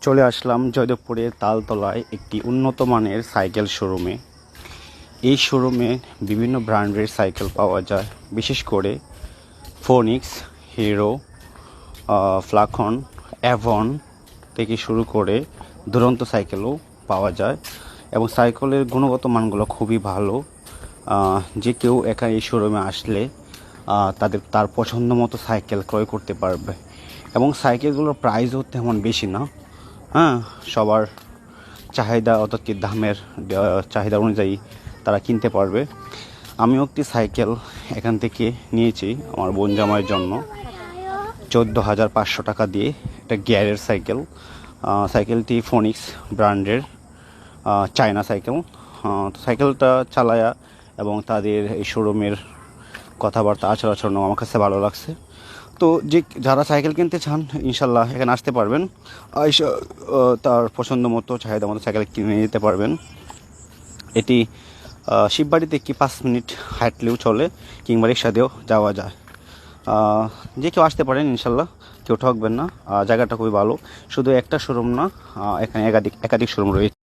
চলে আসলাম জয়দেবপুরের তালতলায় একটি উন্নত মানের সাইকেল শোরুমে। এই শোরুমে বিভিন্ন ব্র্যান্ডের সাইকেল পাওয়া যায়, বিশেষ করে ফোনিক্স, হিরো, ফ্লাকন, অ্যাভন থেকে শুরু করে দুরন্ত সাইকেলও পাওয়া যায় এবং সাইকেলের গুণগত মানগুলো খুবই ভালো। যে কেউ একা এই শোরুমে আসলে তার পছন্দ মতো সাইকেল ক্রয় করতে পারবে এবং সাইকেলগুলোর প্রাইসও তেমন বেশি না। সবার চাহিদা অর্থাৎ কি দামের চাহিদা অনুযায়ী তারা কিনতে পারবে। আমিও একটি সাইকেল এখান থেকে নিয়েছি আমার বোন জামাইয়ের জন্য 14,500 টাকা দিয়ে। একটা গিয়ারের সাইকেল। সাইকেলটি ফোনিক্স ব্র্যান্ডের চায়না সাইকেল। সাইকেলটা চালায়া এবং তাদের এই শোরুমের কথাবার্তা আচার আচরণ আমার কাছে ভালো লাগছে। তো যারা সাইকেল কিনতে চান ইনশাল্লাহ এখানে আসতে পারবেন, তার পছন্দ মতো চাহিদা মতো সাইকেল কিনে নিতে পারবেন। এটি শিববাড়ি থেকে 5 মিনিট হাঁটলেও চলে, কিংবা রিক্সা দিয়েও যাওয়া যায়। যে কেউ আসতে পারেন ইনশাল্লাহ, কেউ ঠকবেন না। জায়গাটা খুবই ভালো। শুধু একটা শোরুম না, এখানে একাধিক শোরুম রয়েছে।